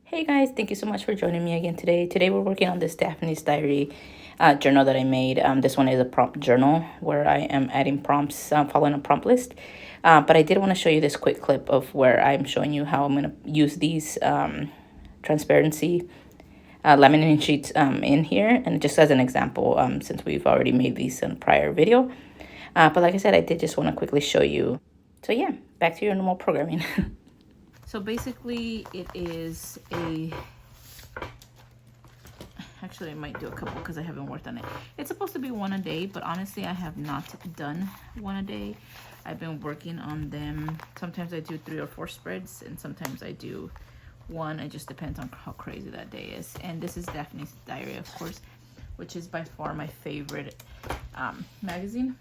Hey guys, thank you so much for joining me again today. Today we're working on this Daphnes diary journal that I made. This one is a prompt journal where I am adding prompts, following a prompt list. But I did want to show you this quick clip of where I'm showing you how I'm going to use these transparency laminating sheets in here. And just as an example, since we've already made these in a prior video. But like I said, I did just want to quickly show you. So yeah, back to your normal programming. So basically it is actually I might do a couple because I haven't worked on it. It's supposed to be one a day, but honestly I have not done one a day. I've been working on them. Sometimes I do 3 or 4 spreads and sometimes I do one. It just depends on how crazy that day is. And this is Daphne's Diary, of course, which is by far my favorite magazine.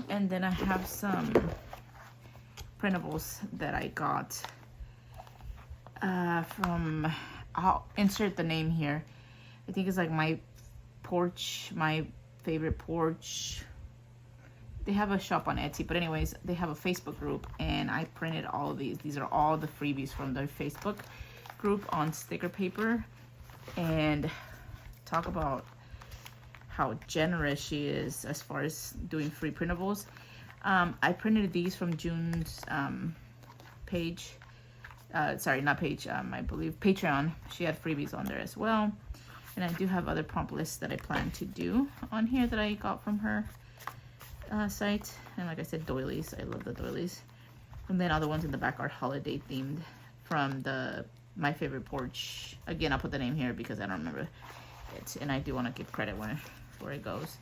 And then I have some printables that I got from, I'll insert the name here. I think it's like my favorite porch. They have a shop on Etsy, but anyways, they have a Facebook group and I printed all of these. These are all the freebies from their Facebook group on sticker paper. And talk about how generous she is as far as doing free printables. I printed these from June's page. Sorry, not page, I believe Patreon. She had freebies on there as well. And I do have other prompt lists that I plan to do on here that I got from her site. And like I said, doilies. I love the doilies. And then other ones in the back are holiday themed from the My Favorite Porch. Again, I'll put the name here because I don't remember it. And I do want to give credit where it goes.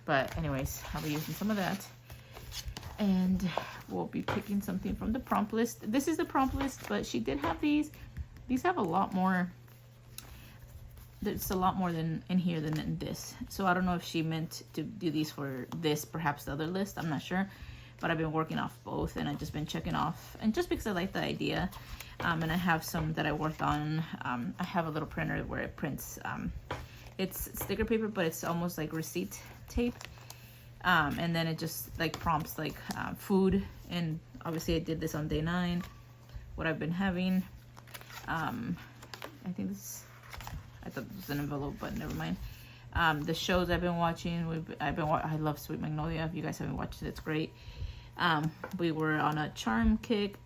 But anyways, I'll be using some of that and we'll be picking something from the prompt list. This is the prompt list, but she did have these have a lot more. There's a lot more than in here than in this, so I don't know if she meant to do these for this, perhaps the other list, I'm not sure. But I've been working off both and I've just been checking off, and just because I like the idea. And I have some that I worked on. I have a little printer where it prints it's sticker paper, but it's almost like receipt tape. And then it just like prompts like food. And obviously I did this on day 9, what I've been having. I think this, I thought this was an envelope, but never mind. The shows I've been watching, I love Sweet Magnolia. If you guys haven't watched it, it's great. We were on a charm kick.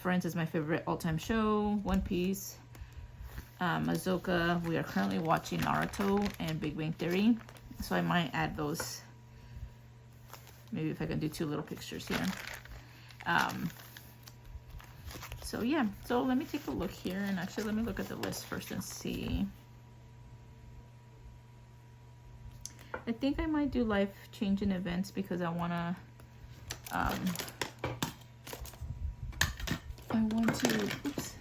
Friends is my favorite all-time show. One Piece. Ahsoka. We are currently watching Naruto and Big Bang Theory, so I might add those. Maybe if I can do 2 little pictures here. So yeah, so let me take a look here, and actually let me look at the list first and see. I think I might do life-changing events because I want to oops,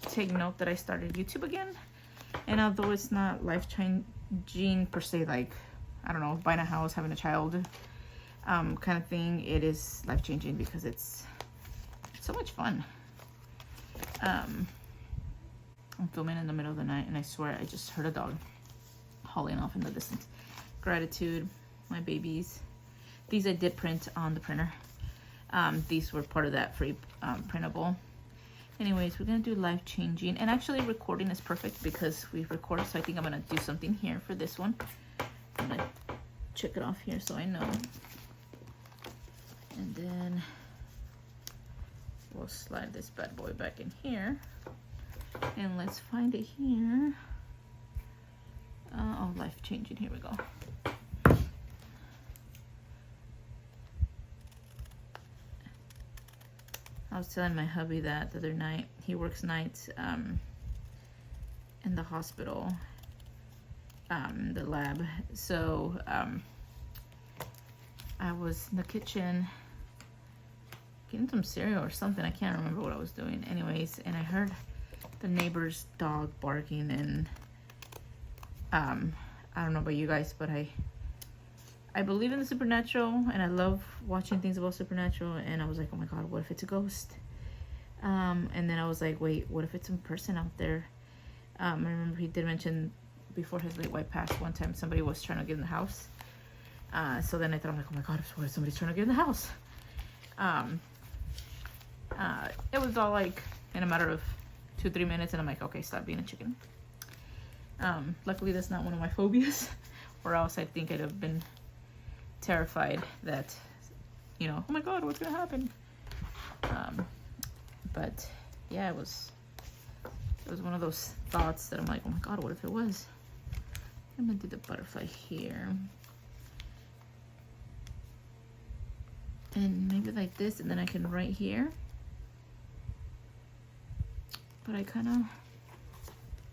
take note that I started YouTube again. And although it's not life-changing per se, like, I don't know, buying a house, having a child kind of thing, it is life-changing because it's so much fun. I'm filming in the middle of the night and I swear I just heard a dog hauling off in the distance. Gratitude, my babies. These I did print on the printer. These were part of that free printable. Anyways, we're gonna do life-changing, and actually recording is perfect because we recorded, so I think I'm gonna do something here for this one. I'm gonna check it off here so I know. And then we'll slide this bad boy back in here. And let's find it here. Oh, life-changing, here we go. I was telling my hubby that the other night. He works nights in the hospital, the lab. So I was in the kitchen getting some cereal or something. I can't remember what I was doing. Anyways, and I heard the neighbor's dog barking, and I don't know about you guys, but I believe in the supernatural and I love watching things about supernatural, and I was like, oh my god, what if it's a ghost? And then I was like, wait, what if it's a person out there? I remember he did mention before his late wife passed, one time somebody was trying to get in the house. So then I thought, I'm like, oh my god, what if somebody's trying to get in the house? Um, it was all like in a matter of 2-3 minutes, and I'm like, okay, stop being a chicken. Luckily that's not one of my phobias, or else I think I'd have been terrified that, you know, oh my god, what's gonna happen? But yeah, it was one of those thoughts that I'm like, oh my god, what if it was? I'm gonna do the butterfly here, and maybe like this, and then I can write here. But I kind of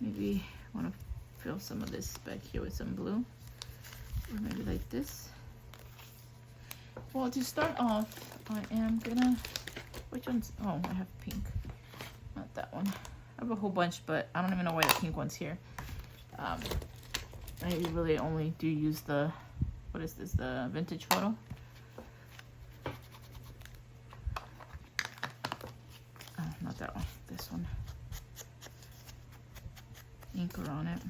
maybe want to fill some of this back here with some blue, or maybe like this. Well, to start off, I am gonna, which one's, oh, I have pink, not that one. I have a whole bunch, but I don't even know why the pink one's here. I really only do use the, what is this, the vintage photo. Oh, not that one, this one. Inker on it.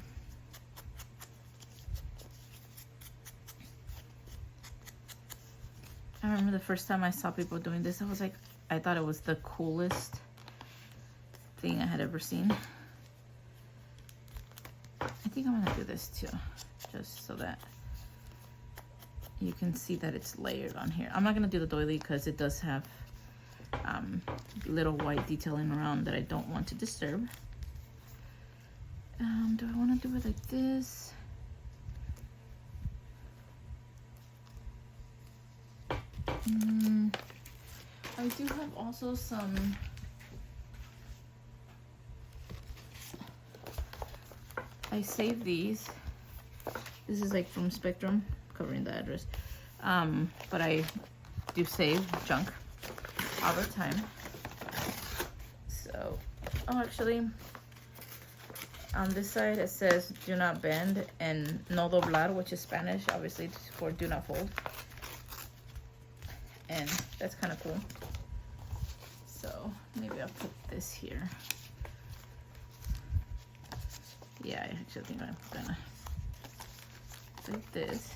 I remember the first time I saw people doing this, I was like, I thought it was the coolest thing I had ever seen. I think I'm gonna do this too, just so that you can see that it's layered on here. I'm not gonna do the doily because it does have little white detailing around that I don't want to disturb. Do I want to do it like this? I do have also some I saved these. This is like from Spectrum, covering the address. But I do save junk all the time. So, oh, actually, on this side it says do not bend and no doblar, which is Spanish, obviously, for do not fold. And that's kind of cool. So maybe I'll put this here. Yeah, I actually think I'm gonna do this.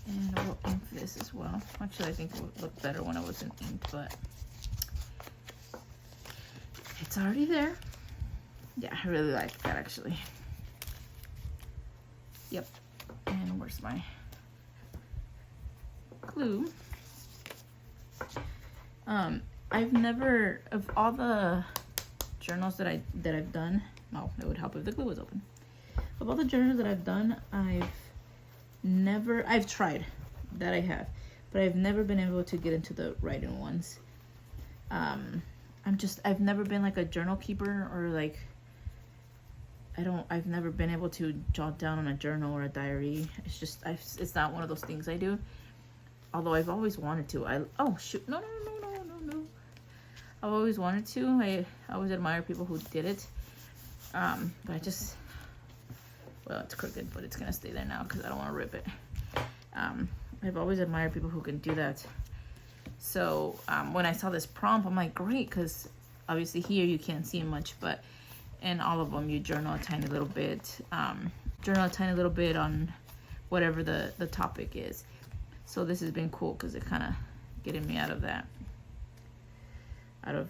And we'll ink this as well. Actually, I think it would look better when it wasn't inked, but it's already there. Yeah, I really like that actually. Yep. And where's my glue? I've never, of all the journals that I've done, no, it would help if the glue was open. Of all the journals that I've done, I've tried, that I have, but I've never been able to get into the writing ones. I've never been like a journal keeper, or like, I've never been able to jot down on a journal or a diary. It's just, it's not one of those things I do. Although I've always wanted to. Oh shoot, no. I've always wanted to. I always admire people who did it. But I just, well, it's crooked, but it's gonna stay there now because I don't want to rip it. I've always admired people who can do that. So when I saw this prompt, I'm like, great, because obviously here you can't see much, but in all of them you journal a tiny little bit. Journal a tiny little bit on whatever the topic is. So this has been cool because it kind of getting me out of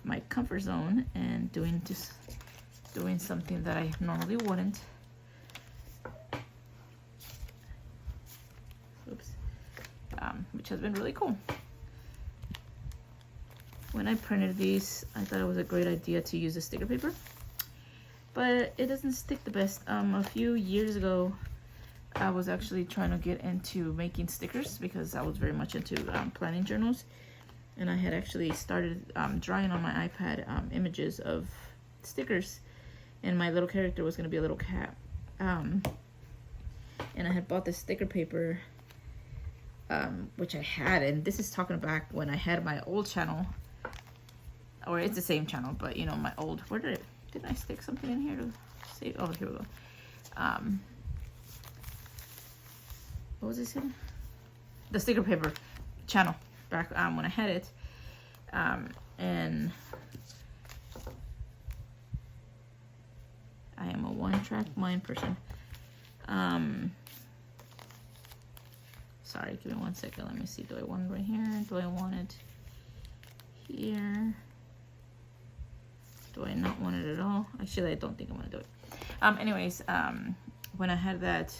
my comfort zone and doing something that I normally wouldn't. Oops. Which has been really cool. When I printed these, I thought it was a great idea to use a sticker paper, but it doesn't stick the best. A few years ago, I was actually trying to get into making stickers because I was very much into planning journals, and I had actually started drawing on my iPad images of stickers, and my little character was going to be a little cat. And I had bought this sticker paper, which I had, and this is talking back when I had my old channel, or it's the same channel, but you know, my old, where did I stick something in here to save? Oh, here we go. What was this in? The sticker paper channel back when I had it. And I am a one-track mind person. Sorry, give me 1 second. Let me see. Do I want it right here? Do I want it here? Do I not want it at all? Actually, I don't think I'm gonna do it. Anyways, when I had that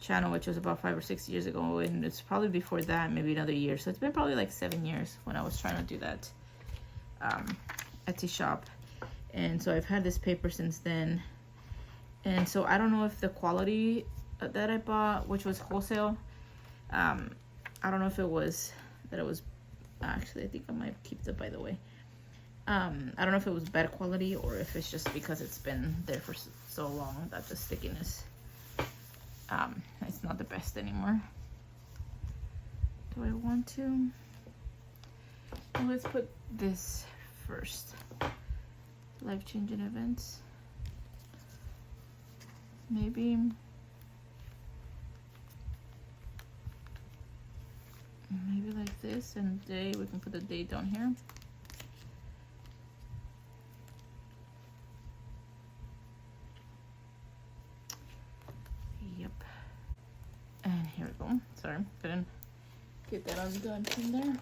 channel, which was about 5 or 6 years ago, and it's probably before that, maybe another year. So it's been probably like 7 years when I was trying to do that Etsy shop. And so I've had this paper since then. And so I don't know if the quality that I bought, which was wholesale, I don't know if it was that it was, actually I think I might keep it, by the way. I don't know if it was bad quality or if it's just because it's been there for so long that the stickiness, it's not the best anymore. Do I want to? Well, let's put this first. Life-changing events. Maybe like this, and day, we can put the date down here. Yep. And here we go. Sorry, couldn't get that undone from there.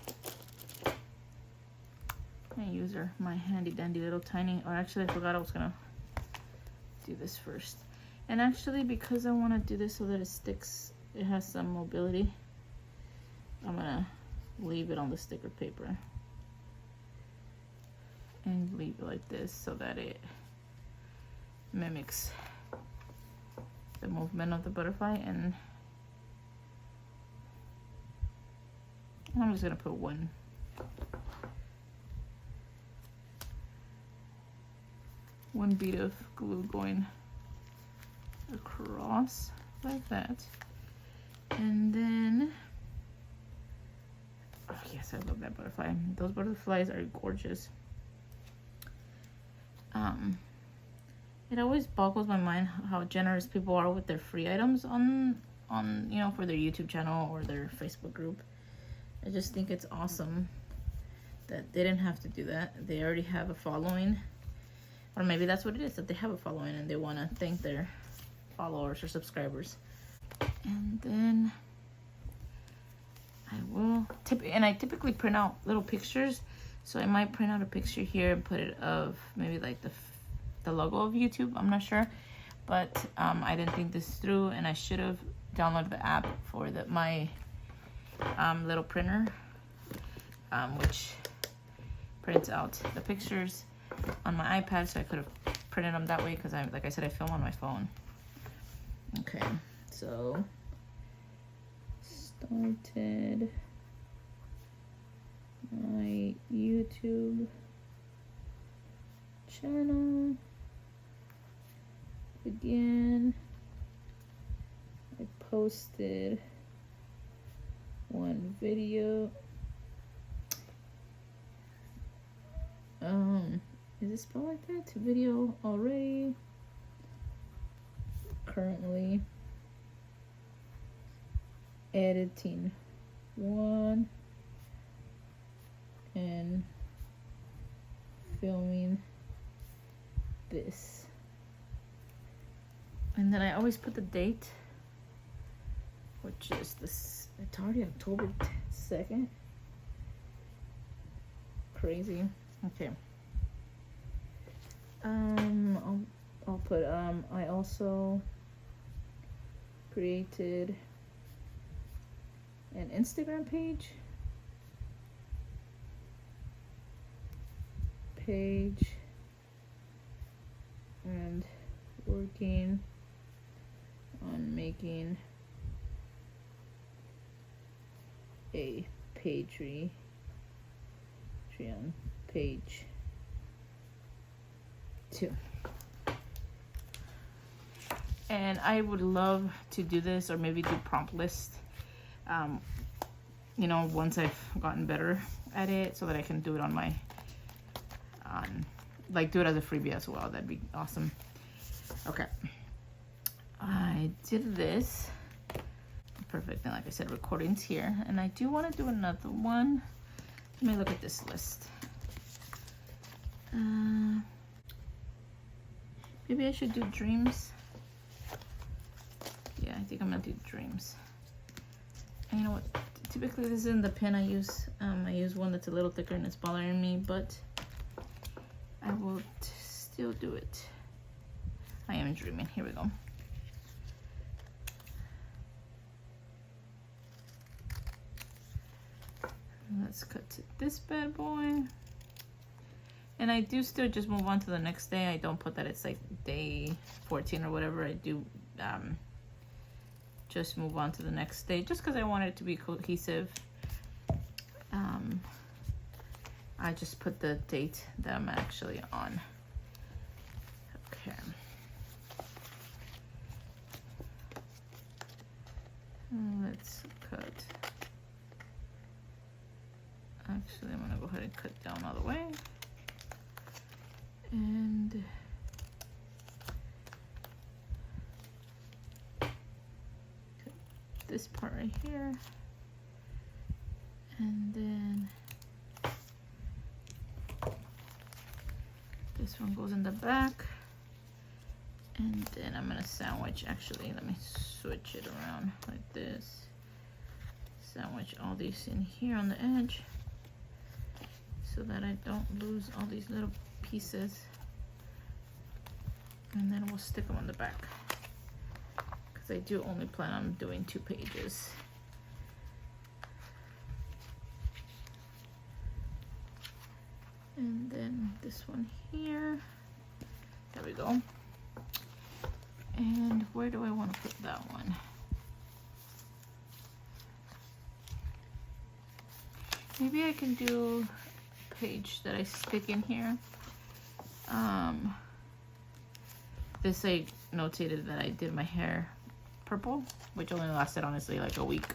I use my handy dandy little tiny, or actually I forgot I was gonna do this first. And actually, because I want to do this so that it sticks, it has some mobility, I'm gonna leave it on the sticker paper and leave it like this so that it mimics the movement of the butterfly. And I'm just gonna put one bead of glue going across like that. And then, oh yes, I love that butterfly. Those butterflies are gorgeous. It always boggles my mind how generous people are with their free items on you know, for their YouTube channel or their Facebook group. I just think it's awesome that they didn't have to do that. They already have a following, or maybe that's what it is, that they have a following and they want to thank their followers or subscribers. And then I will I typically print out little pictures, so I might print out a picture here and put it of maybe like the logo of YouTube. I'm not sure, but I didn't think this through, and I should have downloaded the app for my little printer, which prints out the pictures on my iPad, so I could have printed them that way, because like I said, I film on my phone. Okay, so started my YouTube channel again. I posted one video. Is it spelled like that? Video already. Currently editing one and filming this. And then I always put the date, which is this, it's already October 2nd. Crazy. Okay. I'll put I also created an Instagram page and working on making a Patreon page too. And I would love to do this, or maybe do prompt list, you know, once I've gotten better at it, so that I can do it on my, like do it as a freebie as well. That'd be awesome. Okay. I did this. Perfect. And like I said, recording's here. And I do want to do another one. Let me look at this list. Maybe I should do dreams. Yeah, I think I'm gonna do dreams. And you know what? Typically this isn't the pen I use. I use one that's a little thicker and it's bothering me, but I will still do it. I am dreaming. Here we go. Let's cut to this bad boy. And I do still just move on to the next day. I don't put that it's like day 14 or whatever. I do just move on to the next day just because I want it to be cohesive. I just put the date that I'm actually on. Okay. Let's cut. Actually, I'm gonna go ahead and cut down all the way. And this part right here. And then this one goes in the back. And then I'm gonna sandwich, actually, let me switch it around like this. Sandwich all these in here on the edge so that I don't lose all these little pieces. And then we'll stick them on the back because I do only plan on doing 2 pages. And then this one here. There we go. And where do I want to put that one? Maybe I can do a page that I stick in here. This I notated that I did my hair purple, which only lasted honestly like a week.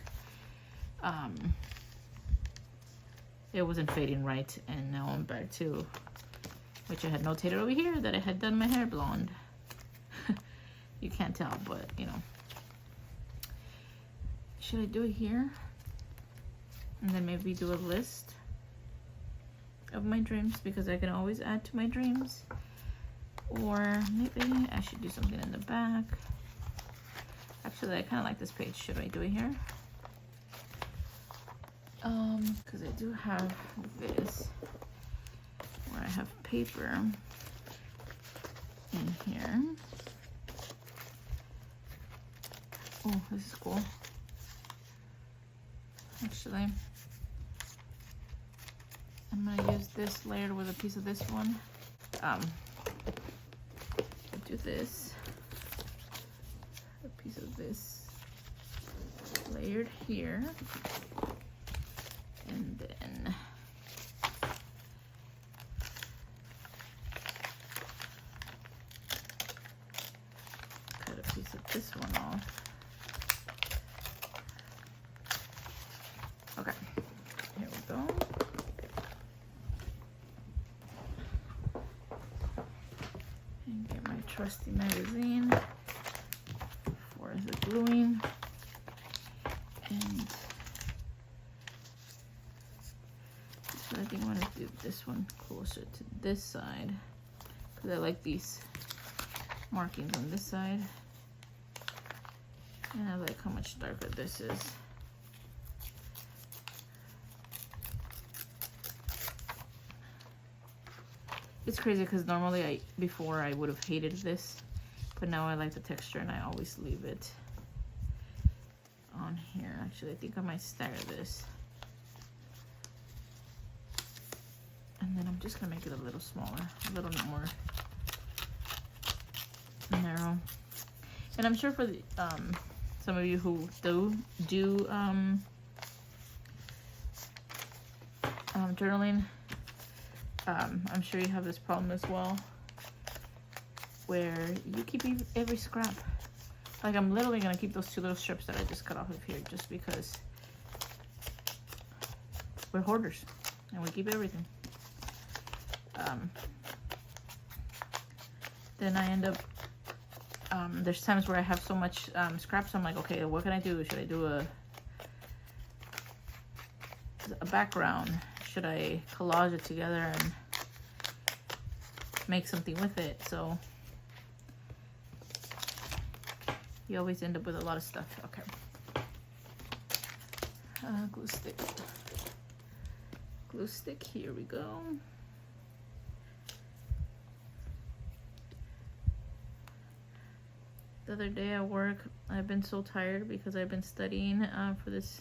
It wasn't fading right, and now I'm back to, which I had notated over here, that I had done my hair blonde. You can't tell, but you know. Should I do it here? And then maybe do a list of my dreams, because I can always add to my dreams. Or maybe I should do something in the back. Actually, I kind of like this page. Should I do it here? Because I do have this where I have paper in here. Oh, this is cool. Actually, I'm gonna use this layered with a piece of this one. Do this, a piece of this layered here, and then cut a piece of this one off. Okay, here we go. And get my trusty magazine for the gluing. And so I think I want to do this one closer to this side because I like these markings on this side. And I like how much darker this is. It's crazy because normally before I would have hated this, but now I like the texture and I always leave it on here. Actually, I think I might stagger this. And then I'm just gonna make it a little smaller, a little more narrow. And I'm sure for the, some of you who do journaling, I'm sure you have this problem as well, where you keep every scrap. Like, I'm literally gonna keep those 2 little strips that I just cut off of here just because we're hoarders and we keep everything. Then I end up, there's times where I have so much scraps, I'm like, okay, what can I do? Should I do a background? Should I collage it together and make something with it? So you always end up with a lot of stuff. Okay. Glue stick. Glue stick, here we go. The other day at work, I've been so tired because I've been studying for this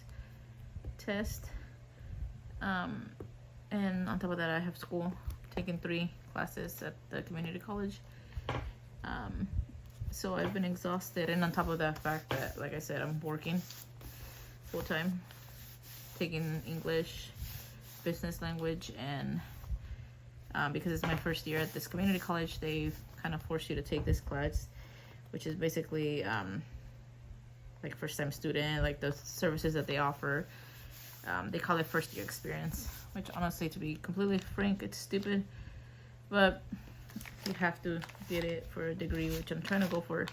test. And on top of that, I have school, taking 3 classes at the community college. So I've been exhausted, and on top of that fact that, like I said, I'm working full-time, taking English, business language, and because it's my first year at this community college, they kind of force you to take this class, which is basically like first-time student, like the services that they offer. They call it first-year experience, which honestly, to be completely frank, it's stupid, but you have to get it for a degree, which I'm trying to go for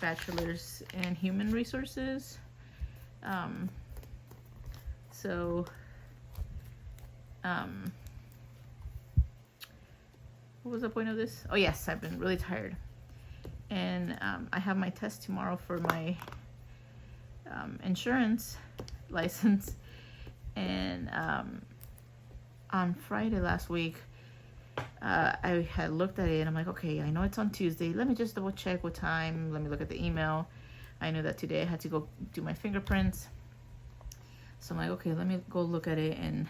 bachelor's in human resources. What was the point of this? Oh yes, I've been really tired, and I have my test tomorrow for my insurance license, and on Friday last week, I had looked at it and I'm like, okay, I know it's on Tuesday. Let me just double check what time. Let me look at the email. I knew that today I had to go do my fingerprints. So I'm like, okay, let me go look at it and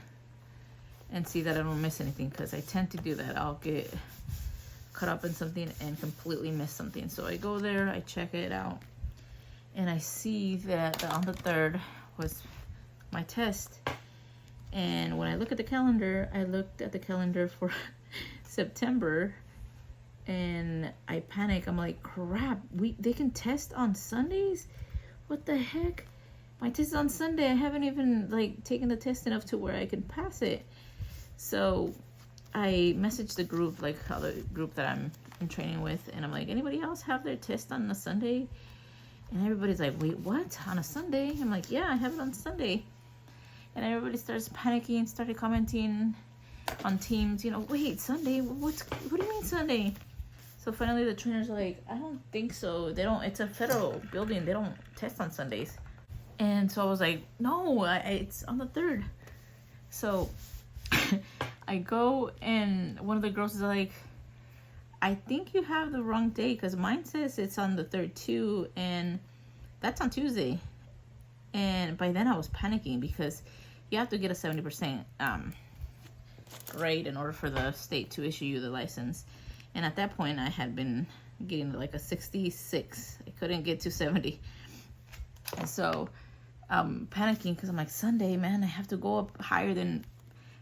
see that I don't miss anything, because I tend to do that. I'll get caught up in something and completely miss something. So I go there, I check it out, and I see that on the 3rd was my test. And when I look at the calendar, I looked at the calendar for September, and I panic. I'm like, crap, they can test on Sundays? What the heck? My test is on Sunday. I haven't even like taken the test enough to where I can pass it. So I messaged the group, like the group that I'm in training with, and I'm like, anybody else have their test on a Sunday? And everybody's like, wait, what? On a Sunday? I'm like, yeah, I have it on Sunday. And everybody starts panicking, started commenting on Teams, you know, wait, Sunday? What do you mean Sunday? So finally the trainer's like, I don't think so. They don't, it's a federal building. They don't test on Sundays. And so I was like, no, it's on the 3rd. So I go, and one of the girls is like, I think you have the wrong day, because mine says it's on the 3rd too, and that's on Tuesday. And by then I was panicking, because you have to get a 70% grade in order for the state to issue you the license. And at that point I had been getting like a 66. I couldn't get to 70. And so panicking, because I'm like, Sunday, man, I have to go up higher than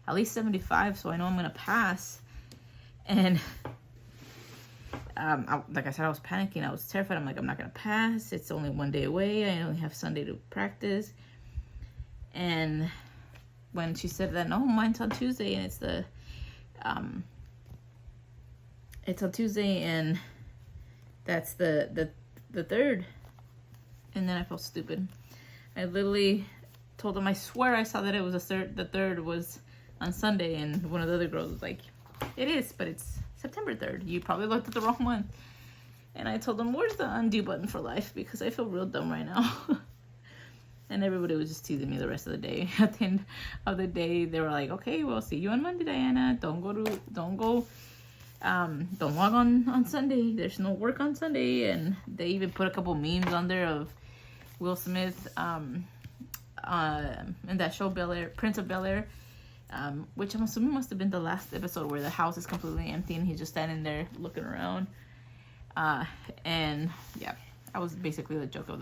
at least 75, so I know I'm gonna pass. And like I said, I was panicking. I was terrified. I'm like, I'm not gonna pass. It's only 1 day away. I only have Sunday to practice. And when she said that, no, mine's on Tuesday, and it's on Tuesday, and that's the 3rd. And then I felt stupid. I literally told them, I swear I saw that it was the 3rd was on Sunday, and one of the other girls was like, it is, but it's September 3rd. You probably looked at the wrong month. And I told them, where's the undo button for life? Because I feel real dumb right now. And everybody was just teasing me the rest of the day. At the end of the day, they were like, okay, we'll see you on Monday, Diana. Don't log on Sunday. There's no work on Sunday. And they even put a couple memes on there of Will Smith in that show Prince of Bel-Air, which I'm assuming must have been the last episode, where the house is completely empty and he's just standing there looking around. And yeah, I was basically the joke of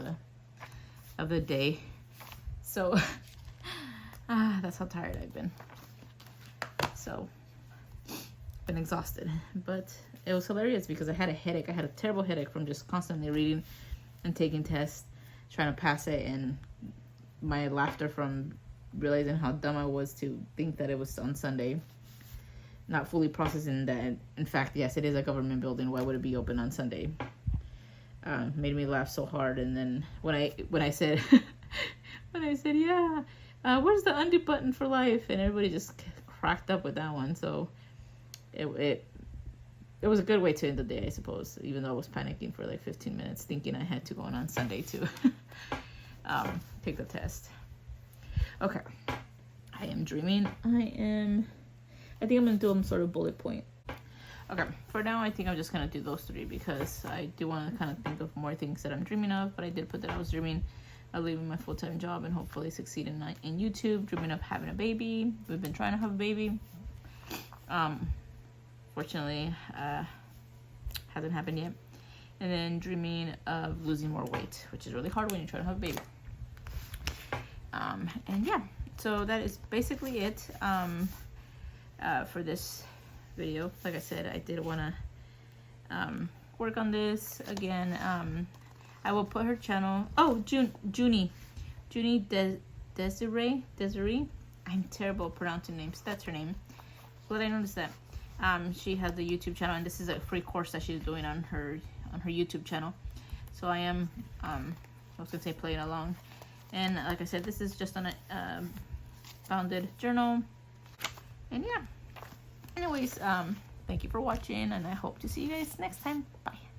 the day. So that's how tired I've been. So been exhausted, but it was hilarious because I had a headache. I had a terrible headache from just constantly reading and taking tests, trying to pass it, and my laughter from realizing how dumb I was to think that it was on Sunday, not fully processing that in fact, yes, it is a government building. Why would it be open on Sunday? Made me laugh so hard. And then when I said yeah, where's the undo button for life, and everybody just cracked up with that one. So it was a good way to end the day, I suppose, even though I was panicking for like 15 minutes thinking I had to go on Sunday too. take the test. Okay, I am dreaming. I think I'm gonna do some sort of bullet point. Okay, for now I think I'm just gonna do those 3 because I do want to kind of think of more things that I'm dreaming of, but I did put that I was dreaming of leaving my full-time job and hopefully succeeding in YouTube, dreaming of having a baby. We've been trying to have a baby. Fortunately, hasn't happened yet. And then dreaming of losing more weight, which is really hard when you're trying to have a baby. And yeah, so that is basically it for this video. Like I said, I did want to work on this again. I will put her channel. Oh, Junie Desiree. I'm terrible at pronouncing names. That's her name. Glad I noticed that. She has the YouTube channel, and this is a free course that she's doing on her YouTube channel. So I am, I was gonna say playing along. And like I said, this is just on a founded journal. And yeah. Anyways, thank you for watching, and I hope to see you guys next time. Bye.